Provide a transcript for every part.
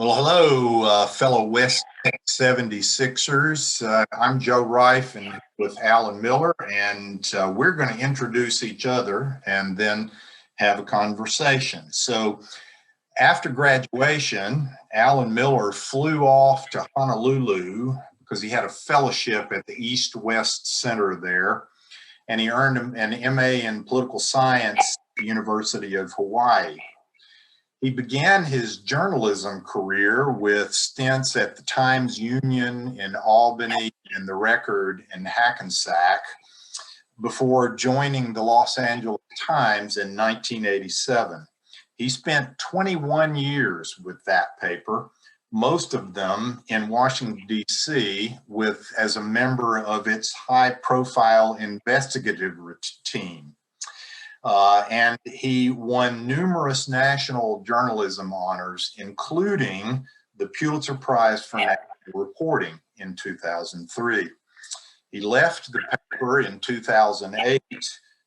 Well, hello, fellow West Tech 76ers. I'm Joe Reiff and with Alan Miller, and we're going to introduce each other and then have a conversation. So, after graduation, Alan Miller flew off to Honolulu because he had a fellowship at the East West Center there, and he earned an MA in political science at the University of Hawaii. He began his journalism career with stints at the Times Union in Albany and the Record in Hackensack before joining the Los Angeles Times in 1987. He spent 21 years with that paper, most of them in Washington, D.C., as a member of its high-profile investigative team. And he won numerous national journalism honors, including the Pulitzer Prize for National Reporting in 2003. He left the paper in 2008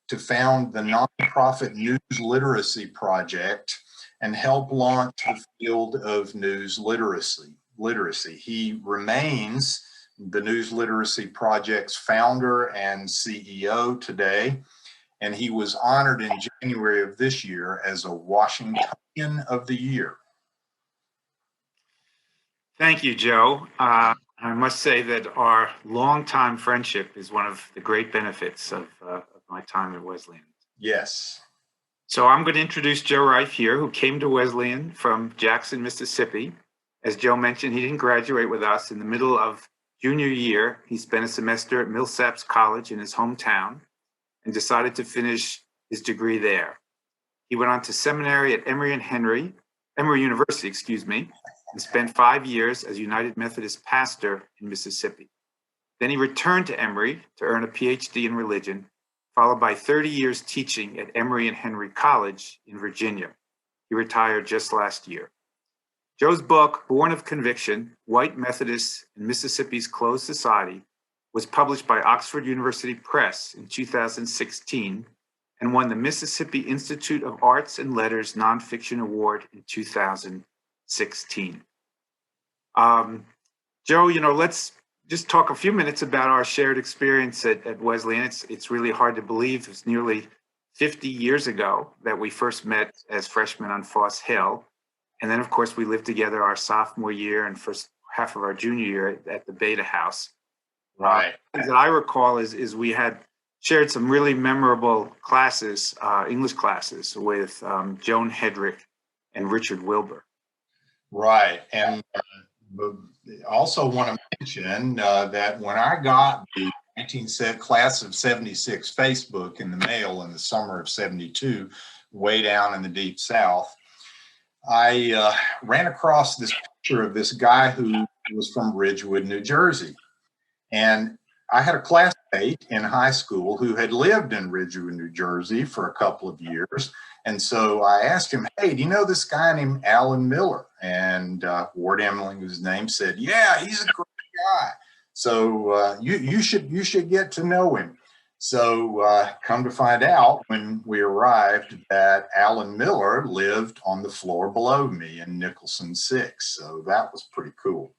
to found the nonprofit News Literacy Project and help launch the field of news literacy. He remains the News Literacy Project's founder and CEO today, and he was honored in January of this year as a Washingtonian of the Year. Thank you, Joe. I must say that our longtime friendship is one of the great benefits of my time at Wesleyan. Yes. So I'm going to introduce Joe Reiff here, who came to Wesleyan from Jackson, Mississippi. As Joe mentioned, he didn't graduate with us. In the middle of junior year, he spent a semester at Millsaps College in his hometown and decided to finish his degree there. He went on to seminary at Emory University, and spent 5 years as United Methodist pastor in Mississippi. Then he returned to Emory to earn a PhD in religion, followed by 30 years teaching at Emory and Henry College in Virginia. He retired just last year. Joe's book, Born of Conviction, White Methodists in Mississippi's Closed Society, was published by Oxford University Press in 2016 and won the Mississippi Institute of Arts and Letters Nonfiction Award in 2016. Joe, let's just talk a few minutes about our shared experience at Wesleyan. It's really hard to believe it's nearly 50 years ago that we first met as freshmen on Foss Hill. And then, of course, we lived together our sophomore year and first half of our junior year at the Beta House. Right. Things that I recall is we had shared some really memorable classes, English classes, with Joan Hedrick and Richard Wilbur. Right. And also want to mention that when I got the class of 76 Facebook in the mail in the summer of 72, way down in the deep South, I ran across this picture of this guy who was from Ridgewood, New Jersey. And I had a classmate in high school who had lived in Ridgewood, New Jersey for a couple of years. And so I asked him, hey, do you know this guy named Alan Miller? And Ward Emling, whose name, said, yeah, he's a great guy. So you should get to know him. So come to find out when we arrived that Alan Miller lived on the floor below me in Nicholson 6. So that was pretty cool.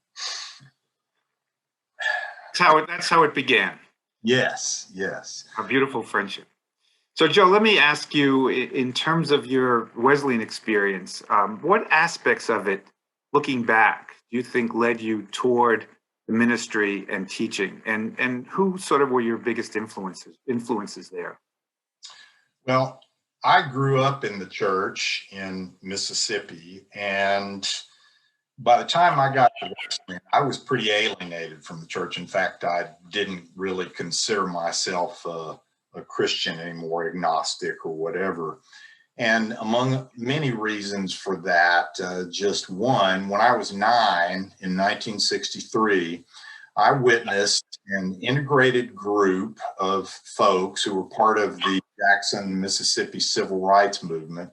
That's how it began. Yes. A beautiful friendship. So, Joe, let me ask you, in terms of your Wesleyan experience, what aspects of it, looking back, do you think led you toward the ministry and teaching? And who sort of were your biggest influences there? Well, I grew up in the church in Mississippi, and by the time I got to Wesleyan, I was pretty alienated from the church. In fact, I didn't really consider myself a Christian anymore, agnostic or whatever. And among many reasons for that, just one, when I was 9 in 1963, I witnessed an integrated group of folks who were part of the Jackson, Mississippi Civil Rights Movement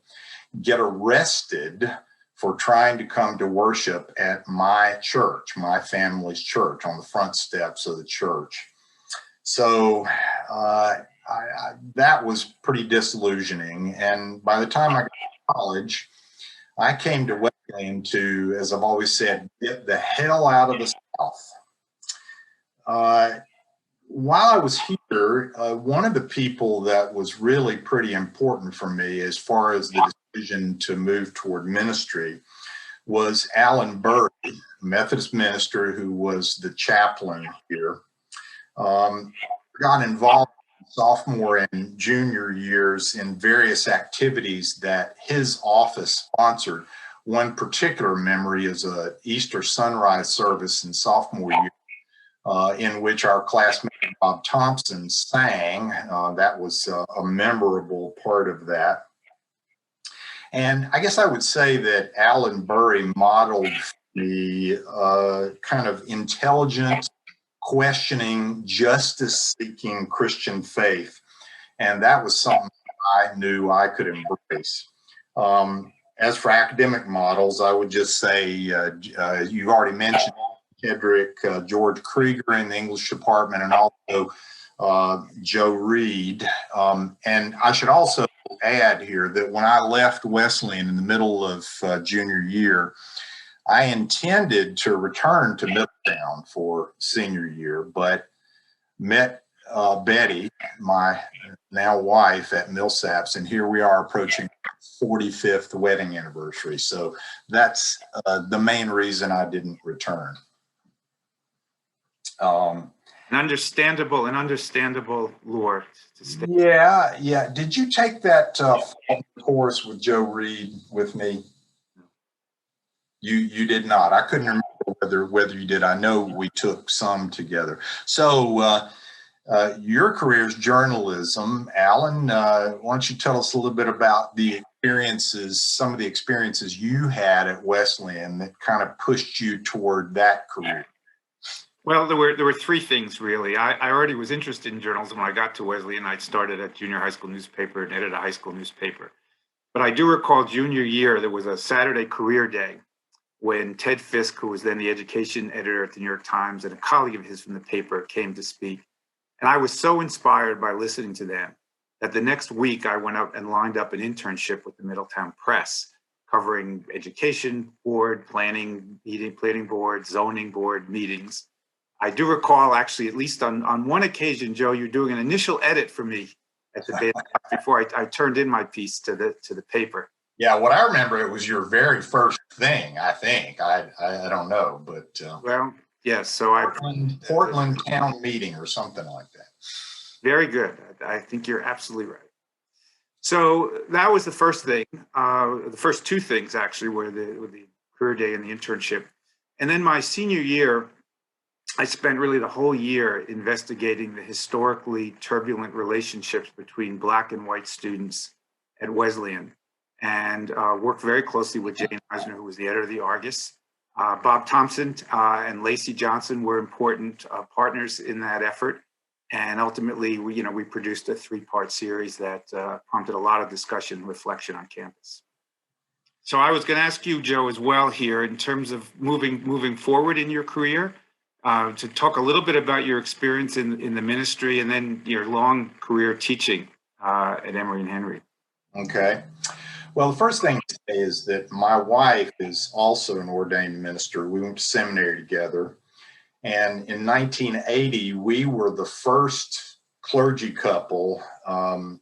get arrested for trying to come to worship at my church, my family's church, on the front steps of the church. So that was pretty disillusioning. And by the time I got to college, I came to Wesleyan to, as I've always said, get the hell out of the South. While I was here, one of the people that was really pretty important for me as far as the decision to move toward ministry was Alan Burry, a Methodist minister who was the chaplain here. Got involved in sophomore and junior years in various activities that his office sponsored. One particular memory is a Easter sunrise service in sophomore year, in which our classmate Bob Thompson sang. That was a memorable part of that. And I guess I would say that Alan Burry modeled the kind of intelligent, questioning, justice-seeking Christian faith. And that was something I knew I could embrace. As for academic models, I would just say, you've already mentioned Hedrick, George Krieger in the English department, and also Joe Reed. And I should also add here that when I left Wesleyan in the middle of junior year, I intended to return to Middletown for senior year, but met Betty, my now wife, at Millsaps, and here we are approaching 45th wedding anniversary. So that's the main reason I didn't return. An understandable lure to stay. Yeah. Did you take that course with Joe Reed with me? You did not. I couldn't remember whether you did. I know we took some together. So your career is journalism. Alan, why don't you tell us a little bit about the experiences, some of the experiences you had at Wesleyan that kind of pushed you toward that career? Well, there were three things, really. I already was interested in journalism when I got to Wesleyan. I'd started at junior high school newspaper and edited a high school newspaper. But I do recall junior year, there was a Saturday career day when Ted Fisk, who was then the education editor at the New York Times, and a colleague of his from the paper came to speak. And I was so inspired by listening to them that the next week I went up and lined up an internship with the Middletown Press, covering education board, planning board, zoning board meetings. I do recall, actually, at least on one occasion, Joe, you're doing an initial edit for me at the Daily before I turned in my piece to the paper. Yeah, what I remember, it was your very first thing, I think. I don't know, but well, yes. So Portland Town Meeting or something like that. Very good. I think you're absolutely right. So that was the first thing. The first two things actually were the career day and the internship, and then my senior year, I spent really the whole year investigating the historically turbulent relationships between Black and white students at Wesleyan, and worked very closely with Jane Eisner, who was the editor of the Argus. Bob Thompson and Lacey Johnson were important partners in that effort. And ultimately, we produced a 3-part series that prompted a lot of discussion and reflection on campus. So I was going to ask you, Joe, as well here, in terms of moving forward in your career, to talk a little bit about your experience in the ministry and then your long career teaching at Emory and Henry. Okay. Well, the first thing to say is that my wife is also an ordained minister. We went to seminary together. And in 1980, we were the first clergy couple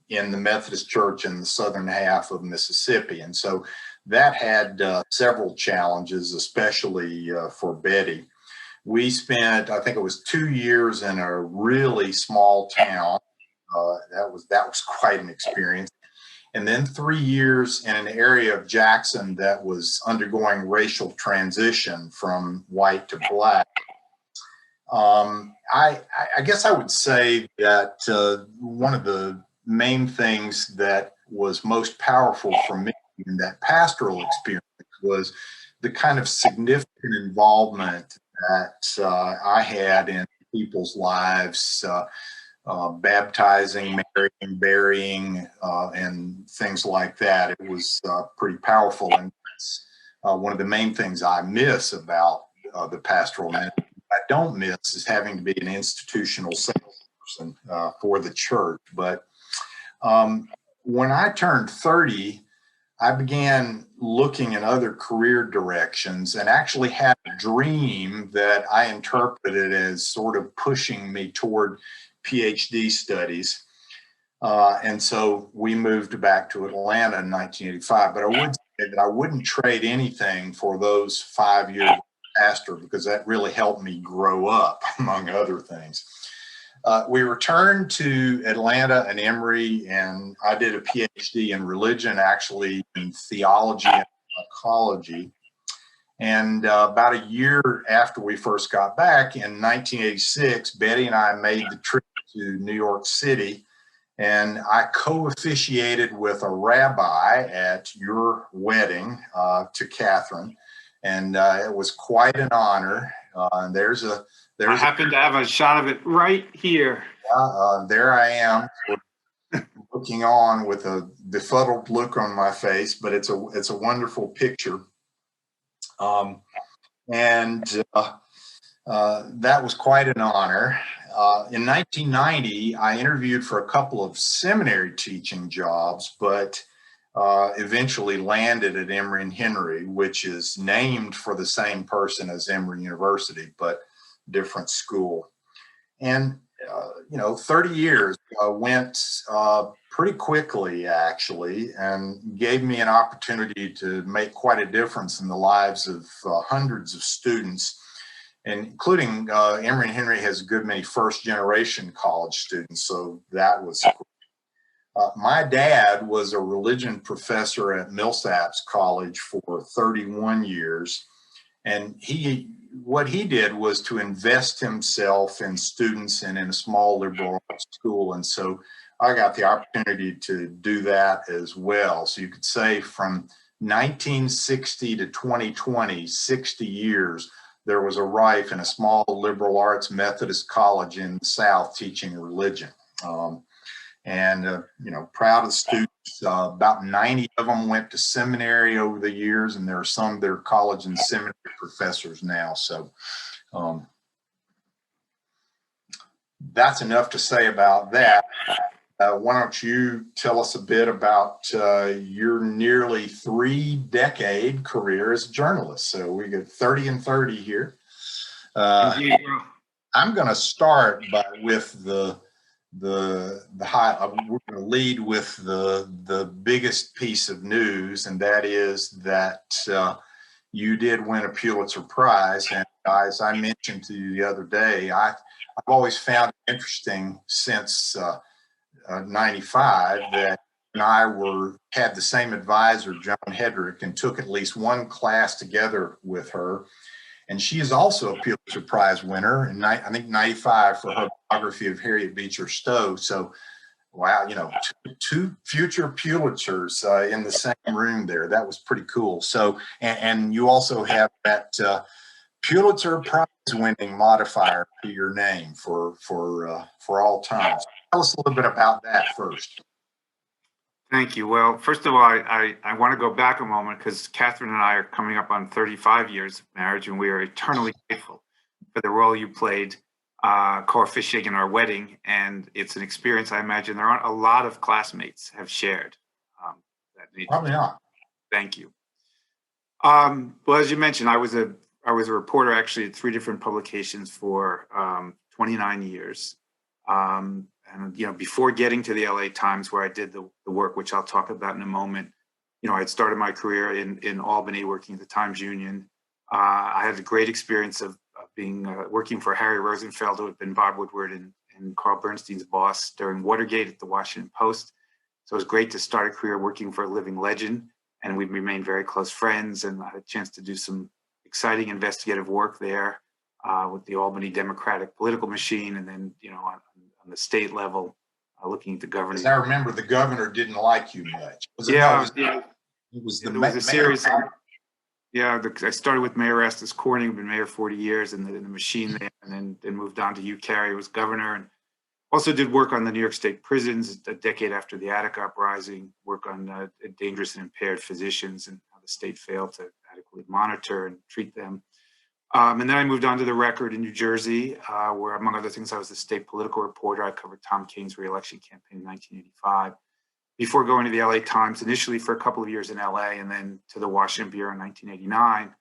in the Methodist Church in the southern half of Mississippi. And so that had several challenges, especially for Betty. We spent, I think it was 2 years in a really small town. That was quite an experience. And then 3 years in an area of Jackson that was undergoing racial transition from white to Black. I guess I would say that one of the main things that was most powerful for me in that pastoral experience was the kind of significant involvement that I had in people's lives, baptizing, marrying, burying, and things like that. It was pretty powerful, and that's one of the main things I miss about the pastoral ministry. I don't miss is having to be an institutional salesperson for the church. But when I turned 30, I began looking in other career directions and actually had a dream that I interpreted as sort of pushing me toward PhD studies. And so we moved back to Atlanta in 1985. But I would say that I wouldn't trade anything for those 5 years pastor, because that really helped me grow up, among other things. We returned to Atlanta and Emory, and I did a PhD in religion, actually in theology and psychology. And about a year after we first got back in 1986, Betty and I made the trip to New York City, and I co-officiated with a rabbi at your wedding to Catherine, and it was quite an honor. And I happen to have a shot of it right here. there I am, looking on with a befuddled look on my face, but it's a wonderful picture. That was quite an honor. In 1990, I interviewed for a couple of seminary teaching jobs, but eventually landed at Emory and Henry, which is named for the same person as Emory University, but different school. And 30 years went pretty quickly, actually, and gave me an opportunity to make quite a difference in the lives of hundreds of students, including Emory and Henry has a good many first-generation college students, so that was cool. My dad was a religion professor at Millsaps College for 31 years, and what he did was to invest himself in students and in a small liberal arts school. And so I got the opportunity to do that as well. So you could say from 1960 to 2020, 60 years, there was a Reiff in a small liberal arts Methodist college in the South teaching religion. Proud of the students. About 90 of them went to seminary over the years, and there are some that are college and seminary professors now. So that's enough to say about that. Why don't you tell us a bit about your nearly 3-decade career as a journalist? So we get 30 and 30 here. I'm going to start with the high. We're going to lead with the biggest piece of news, and that is that you did win a Pulitzer Prize. And as I mentioned to you the other day, I've always found it interesting since 95 that and I had the same advisor, John Hedrick, and took at least one class together with her. And she is also a Pulitzer Prize winner in, I think, 95 for her biography of Harriet Beecher Stowe. So, wow, two future Pulitzers in the same room there. That was pretty cool. So, and you also have that Pulitzer Prize winning modifier to your name for all time. So tell us a little bit about that first. Thank you. Well, first of all, I want to go back a moment because Catherine and I are coming up on 35 years of marriage, and we are eternally grateful for the role you played co-officiating in our wedding. And it's an experience I imagine there aren't a lot of classmates have shared. Probably not. Thank you. Well, as you mentioned, I was a reporter actually at 3 different publications for 29 years. And before getting to the LA Times, where I did the work, which I'll talk about in a moment, I had started my career in Albany, working at the Times Union. I had a great experience of being working for Harry Rosenfeld, who had been Bob Woodward and Carl Bernstein's boss during Watergate at the Washington Post. So it was great to start a career working for a living legend, and we've remained very close friends. And I had a chance to do some exciting investigative work there with the Albany Democratic political machine, and then on the state level, looking at the governor. As I remember, the governor didn't like you much. It was the series. I started with Mayor Estes Corning, who'd been mayor 40 years, in the machine there, and then moved on to Hugh Carey, who was governor, and also did work on the New York State prisons a decade after the Attic Uprising, work on dangerous and impaired physicians and how the state failed to adequately monitor and treat them. And then I moved on to the Record in New Jersey, where, among other things, I was the state political reporter. I covered Tom Kane's re-election campaign in 1985. before going to the LA Times, initially for a couple of years in LA and then to the Washington Bureau in 1989,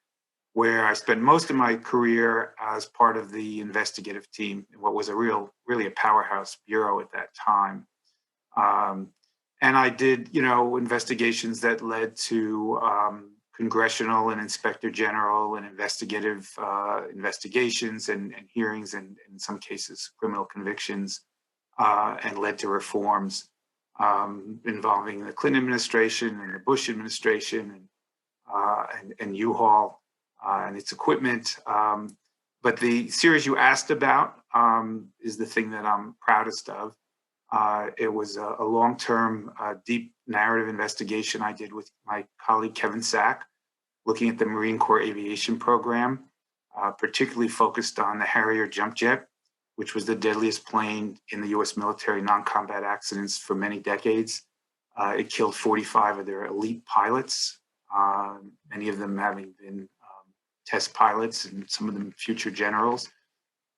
where I spent most of my career as part of the investigative team in what was really a powerhouse bureau at that time. And I did, investigations that led to congressional and inspector general and investigative investigations and hearings, and in some cases criminal convictions, and led to reforms involving the Clinton administration and the Bush administration and U-Haul and its equipment. But the series you asked about is the thing that I'm proudest of. It was a long-term, deep narrative investigation I did with my colleague Kevin Sack, looking at the Marine Corps aviation program, particularly focused on the Harrier jump jet, which was the deadliest plane in the U.S. military non-combat accidents for many decades. It killed 45 of their elite pilots, many of them having been test pilots and some of them future generals.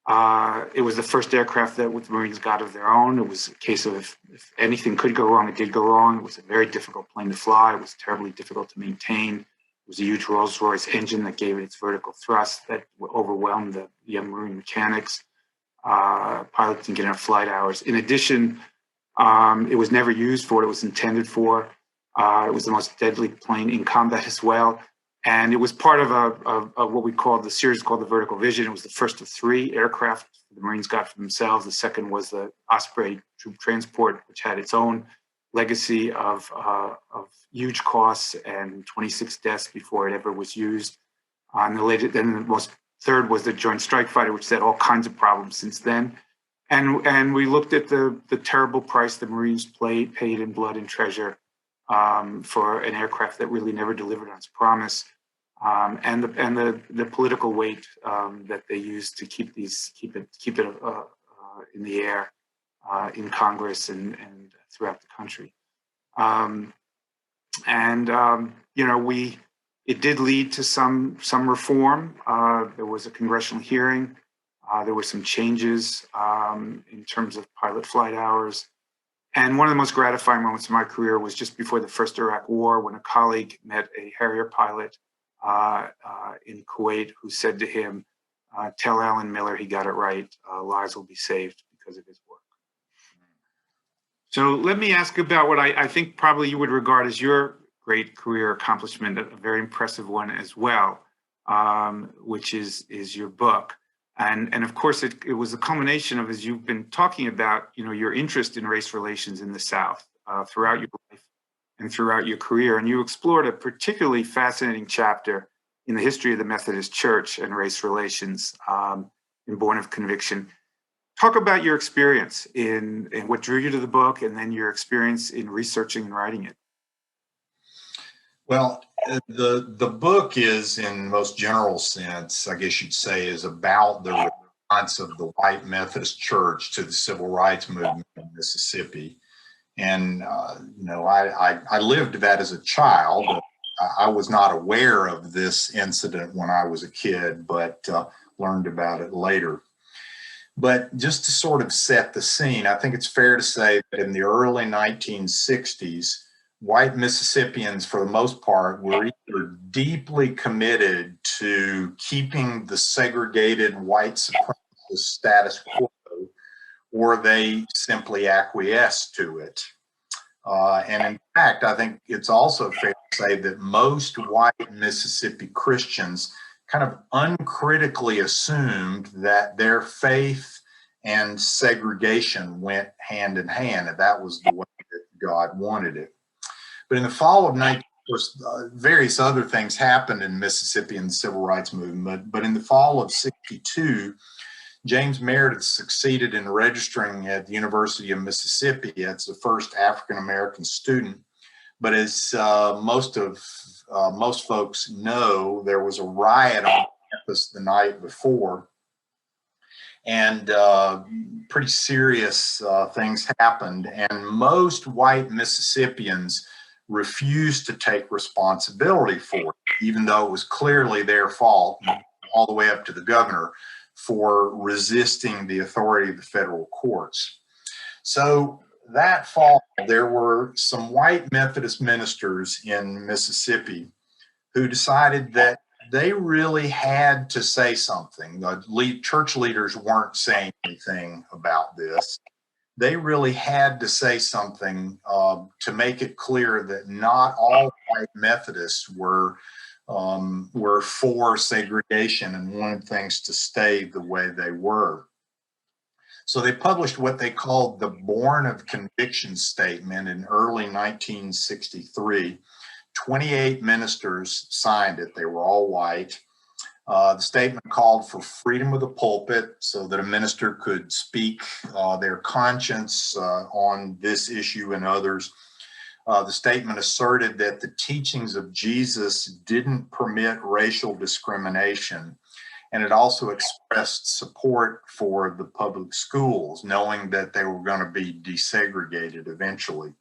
It was the first aircraft that the Marines got of their own. It was a case of if anything could go wrong, it did go wrong. It was a very difficult plane to fly. It was terribly difficult to maintain. It was a huge Rolls-Royce engine that gave it its vertical thrust that overwhelmed the young Marine mechanics. Pilots didn't get enough flight hours. In addition, it was never used for what it was intended for. It was the most deadly plane in combat as well. And it was part of what we called the series called the Vertical Vision. It was the first of 3 aircraft the Marines got for themselves. The second was the Osprey troop transport, which had its own legacy of huge costs and 26 deaths before it ever was used. And the third was the Joint Strike Fighter, which had all kinds of problems since then. And we looked at the terrible price the Marines paid in blood and treasure for an aircraft that really never delivered on its promise, and the political weight that they used to keep it in the air in Congress and throughout the country. It did lead to some reform. There was a congressional hearing. There were some changes in terms of pilot flight hours. And one of the most gratifying moments of my career was just before the first Iraq War, when a colleague met a Harrier pilot in Kuwait who said to him, "Tell Alan Miller he got it right. Lives will be saved because of his work." So let me ask about what I think probably you would regard as your great career accomplishment, a very impressive one as well, which is your book. And of course, it was a culmination of, as you've been talking about, your interest in race relations in the South throughout your life and throughout your career. And you explored a particularly fascinating chapter in the history of the Methodist Church and race relations in Born of Conviction. Talk about your experience in what drew you to the book, and then your experience in researching and writing it. Well, the book is, in most general sense, I guess you'd say, is about the response of the white Methodist Church to the civil rights movement in Mississippi. And, I lived that as a child. I was not aware of this incident when I was a kid, but learned about it later. But just to sort of set the scene, I think it's fair to say that in the early 1960s, white Mississippians, for the most part, were either deeply committed to keeping the segregated white supremacist status quo, or they simply acquiesced to it. And in fact, I think it's also fair to say that most white Mississippi Christians kind of uncritically assumed that their faith and segregation went hand in hand, and that was the way that God wanted it. But in the fall of 19, various other things happened in Mississippi in the civil rights movement. But in the fall of 62, James Meredith succeeded in registering at the University of Mississippi as the first African-American student. But as most folks know, there was a riot on campus the night before, and pretty serious things happened. And most white Mississippians refused to take responsibility for it, even though it was clearly their fault, all the way up to the governor, for resisting the authority of the federal courts. So that fall, there were some white Methodist ministers in Mississippi who decided that they really had to say something. The church leaders weren't saying anything about this. They really had to say something to make it clear that not all white Methodists were for segregation and wanted things to stay the way they were. So they published what they called the Born of Conviction Statement in early 1963. 28 ministers signed it. They were all white. The statement called for freedom of the pulpit so that a minister could speak their conscience on this issue and others. The statement asserted that the teachings of Jesus didn't permit racial discrimination. And it also expressed support for the public schools, knowing that they were going to be desegregated eventually.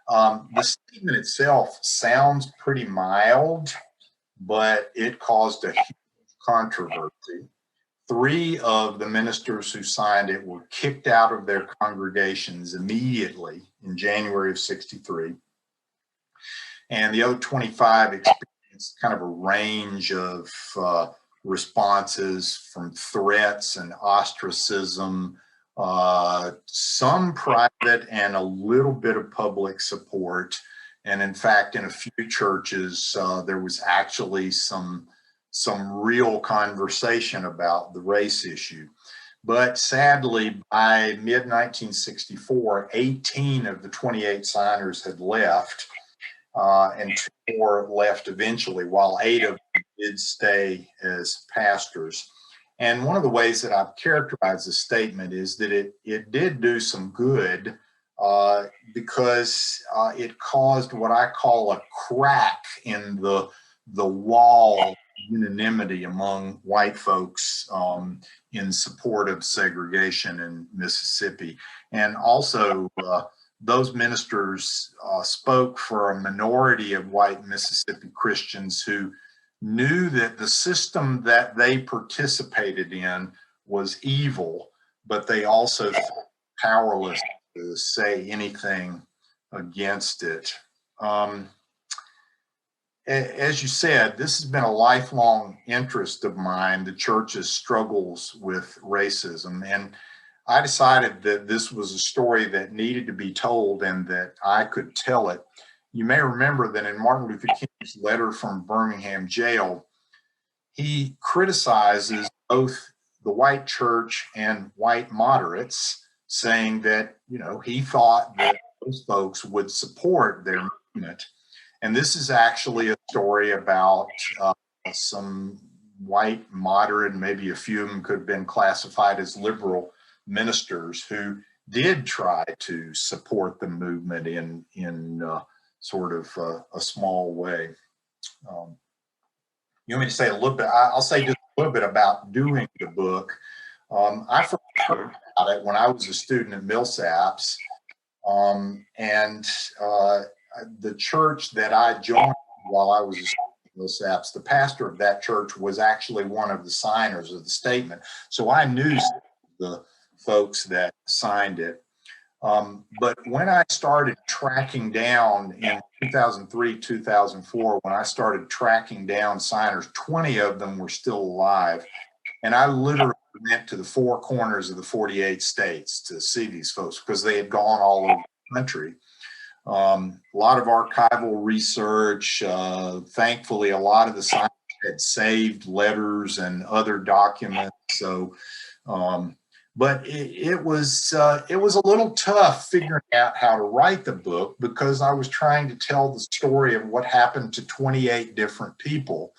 The statement itself sounds pretty mild, but it caused a huge controversy. 3 of the ministers who signed it were kicked out of their congregations immediately in January of '63. And the other 25 experienced kind of a range of responses, from threats and ostracism, some private and a little bit of public support. And in fact, in a few churches, there was actually some real conversation about the race issue. But sadly, by mid-1964, 18 of the 28 signers had left, and 2 more left eventually, while 8 of them did stay as pastors. And one of the ways that I've characterized the statement is that it did do some good because it caused what I call a crack in the wall of unanimity among white folks in support of segregation in Mississippi. And also, those ministers spoke for a minority of white Mississippi Christians who knew that the system that they participated in was evil, but they also felt powerless to say anything against it. As you said, this has been a lifelong interest of mine, the church's struggles with racism. And I decided that this was a story that needed to be told and that I could tell it. You may remember that in Martin Luther King's letter from Birmingham jail, he criticizes both the white church and white moderates, saying that, he thought that those folks would support their movement. And this is actually a story about some white moderate, and maybe a few of them could have been classified as liberal ministers who did try to support the movement in sort of a small way. You want me to say a little bit? I'll say just a little bit about doing the book. I first heard about it when I was a student at Millsaps, and the church that I joined while I was a student at Millsaps, the pastor of that church was actually one of the signers of the statement. So I knew the folks that signed it. But when I started tracking down in 2003, 2004, when I started tracking down signers, 20 of them were still alive. And I literally went to the 4 corners of the 48 states to see these folks because they had gone all over the country. A lot of archival research. Thankfully, a lot of the signers had saved letters and other documents. So, but it was a little tough figuring out how to write the book because I was trying to tell the story of what happened to 28 different people.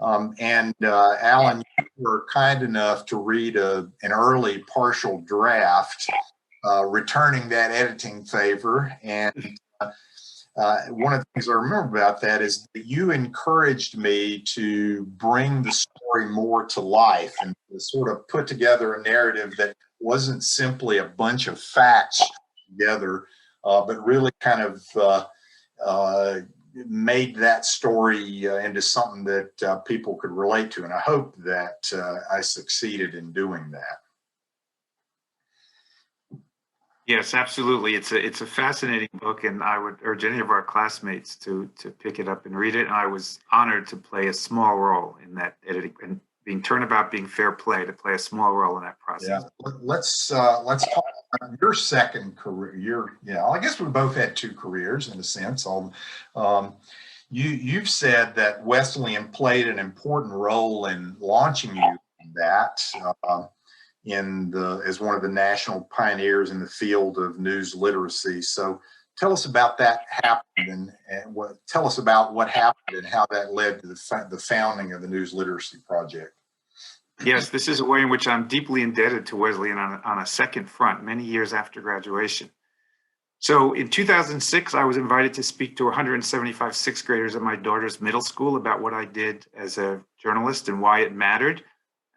And Alan, you were kind enough to read an early partial draft, returning that editing favor. And one of the things I remember about that is that you encouraged me to bring the story more to life and to sort of put together a narrative that wasn't simply a bunch of facts together, but really kind of made that story into something that people could relate to. And I hope that I succeeded in doing that. Yes, absolutely. It's a fascinating book, and I would urge any of our classmates to pick it up and read it. And I was honored to play a small role in that editing and being turnabout, being fair play to play a small role in that Yeah. process. Let's talk about your second career. I guess we both had two careers in a sense. Um, you've said that Wesleyan played an important role in launching you in that. As one of the national pioneers in the field of news literacy. So tell us about that happened tell us about what happened and how that led to the founding of the News Literacy Project. Yes, this is a way in which I'm deeply indebted to Wesleyan on a second front, many years after graduation. So in 2006, I was invited to speak to 175 sixth graders at my daughter's middle school about what I did as a journalist and why it mattered.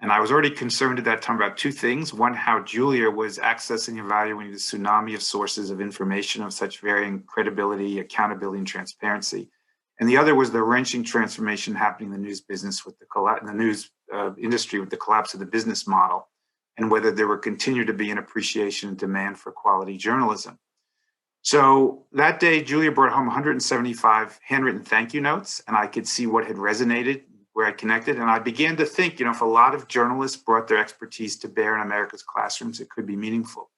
And I was already concerned at that time about two things. One, how Julia was accessing and evaluating the tsunami of sources of information of such varying credibility, accountability, and transparency. And the other was the wrenching transformation happening in the news business with the news industry with the collapse of the business model, and whether there would continue to be an appreciation and demand for quality journalism. So that day, Julia brought home 175 handwritten thank you notes, and I could see what had resonated, where I connected. And I began to think, if a lot of journalists brought their expertise to bear in America's classrooms, it could be meaningful.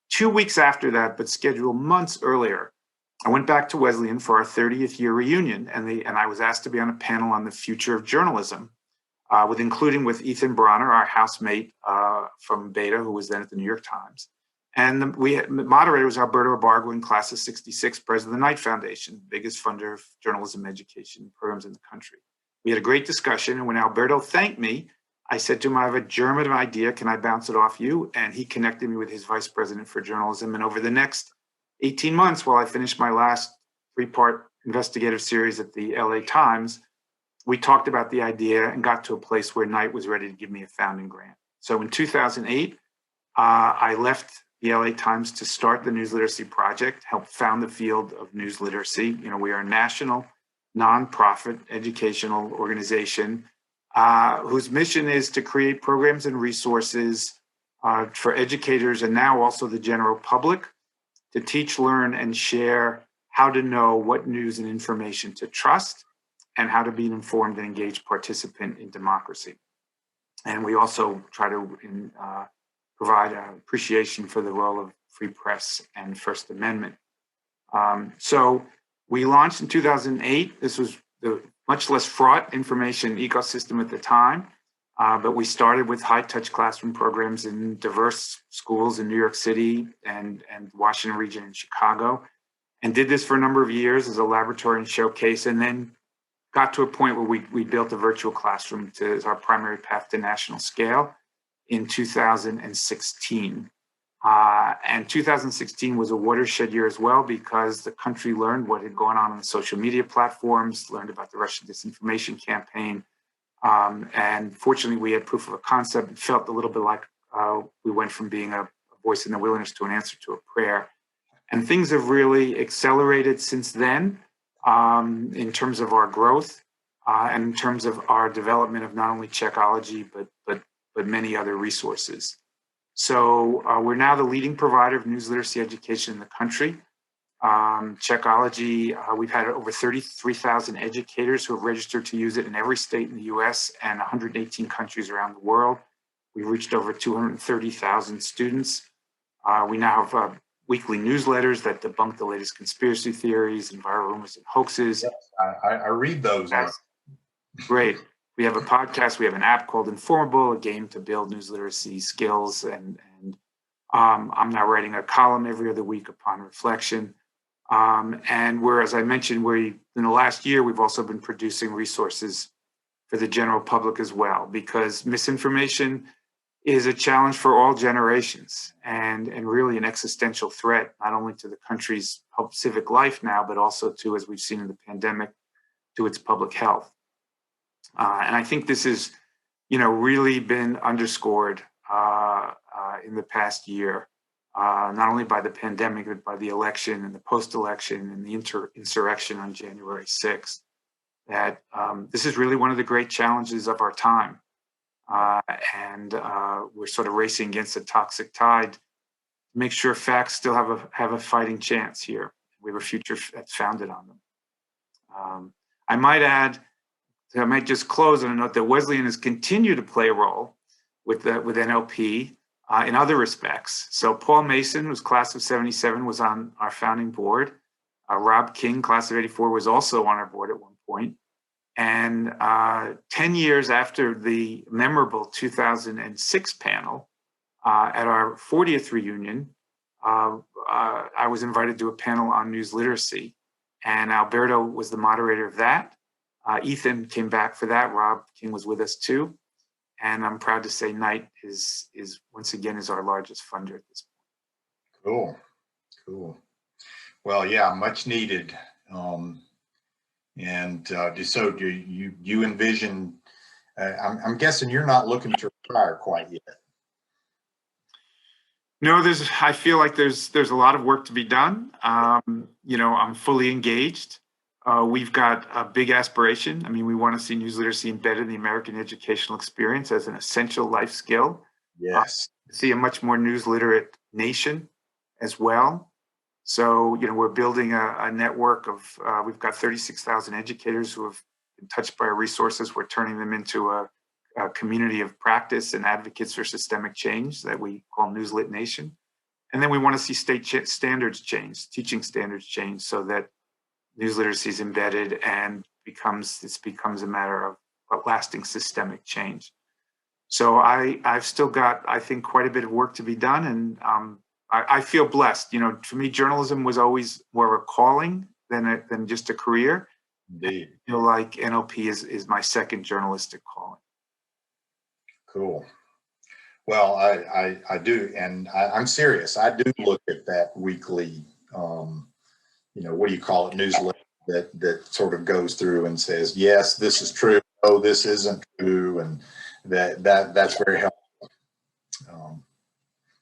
2 weeks after that, but scheduled months earlier, I went back to Wesleyan for our 30th year reunion, and I was asked to be on a panel on the future of journalism, with Ethan Bronner, our housemate from Beta, who was then at the New York Times. And the moderator was Alberto Ibargüen, class of 66, president of the Knight Foundation, biggest funder of journalism education programs in the country. We had a great discussion, and when Alberto thanked me, I said to him, I have a German idea. Can I bounce it off you? And he connected me with his vice president for journalism. And over the next 18 months, while I finished my last 3-part investigative series at the LA Times, we talked about the idea and got to a place where Knight was ready to give me a founding grant. So in 2008, I left the LA Times to start the News Literacy Project, help found the field of news literacy. We are a national nonprofit educational organization whose mission is to create programs and resources for educators and now also the general public to teach, learn, and share how to know what news and information to trust and how to be an informed and engaged participant in democracy. And we also try to provide appreciation for the role of free press and First Amendment. So we launched in 2008. This was the much less fraught information ecosystem at the time, but we started with high-touch classroom programs in diverse schools in New York City and Washington region and Chicago, and did this for a number of years as a laboratory and showcase, and then got to a point where we built a virtual classroom as our primary path to national scale in 2016. And 2016 was a watershed year as well because the country learned what had gone on the social media platforms, learned about the Russian disinformation campaign. And fortunately, we had proof of a concept. It felt a little bit like we went from being a voice in the wilderness to an answer to a prayer. And things have really accelerated since then in terms of our growth and in terms of our development of not only Checkology, but many other resources. So we're now the leading provider of news literacy education in the country. Checkology, we've had over 33,000 educators who have registered to use it in every state in the US and 118 countries around the world. We've reached over 230,000 students. We now have weekly newsletters that debunk the latest conspiracy theories and viral rumors and hoaxes. Yes, I read those. Great. We have a podcast. We have an app called Informable, a game to build news literacy skills. And I'm now writing a column every other week upon reflection. And as I mentioned, in the last year, we've also been producing resources for the general public as well, because misinformation is a challenge for all generations and really an existential threat, not only to the country's civic life now, but also to, as we've seen in the pandemic, to its public health. And I think this has, really been underscored in the past year, not only by the pandemic, but by the election and the post-election and the insurrection on January 6th, that this is really one of the great challenges of our time. And we're sort of racing against a toxic tide make sure facts still have a fighting chance here. We have a future that's founded on them. I might add, I might just close on a note that Wesleyan has continued to play a role with NLP in other respects. So Paul Mason, who's class of 77, was on our founding board. Rob King, class of 84, was also on our board at one point. And 10 years after the memorable 2006 panel, at our 40th reunion, I was invited to a panel on news literacy, and Alberto was the moderator of that. Ethan came back for that. Rob King was with us too. And I'm proud to say Knight is once again our largest funder at this point. Cool. Well, yeah, much needed. So do you envision, I'm guessing you're not looking to retire quite yet. No, I feel like there's a lot of work to be done. I'm fully engaged. We've got a big aspiration. I mean, we want to see news literacy embedded in the American educational experience as an essential life skill. Yes. See a much more news literate nation as well. So, we're building a network of, we've got 36,000 educators who have been touched by our resources. We're turning them into a community of practice and advocates for systemic change that we call Newslit Nation. And then we want to see state standards change, teaching standards change, so that news literacy is embedded and becomes a matter of lasting systemic change. So I've still got, I think, quite a bit of work to be done, and I feel blessed. For me, journalism was always more of a calling than just a career. Indeed. I feel like NLP is my second journalistic calling. Cool. Well, I do, and I'm serious. I do look at that weekly, what do you call it, newsletter that sort of goes through and says, yes, this is true. Oh, this isn't true, and that's very helpful.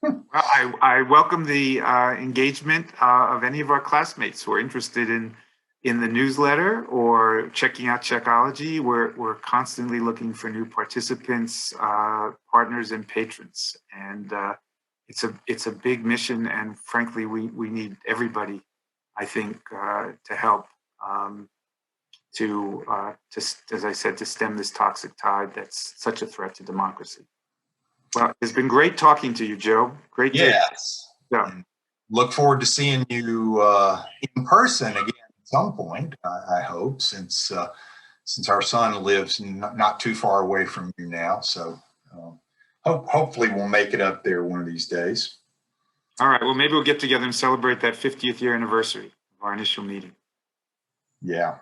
Well, I welcome the engagement of any of our classmates who are interested in the newsletter or checking out Checkology. We're constantly looking for new participants, partners, and patrons. And it's a big mission, and frankly, we need everybody, I think, to help as I said, to stem this toxic tide that's such a threat to democracy. Well, it's been great talking to you, Joe. Great day. Yes. Yeah. Look forward to seeing you in person again at some point, I hope, since our son lives not too far away from you now. So hopefully we'll make it up there one of these days. All right. Well, maybe we'll get together and celebrate that 50th year anniversary of our initial meeting. Yeah.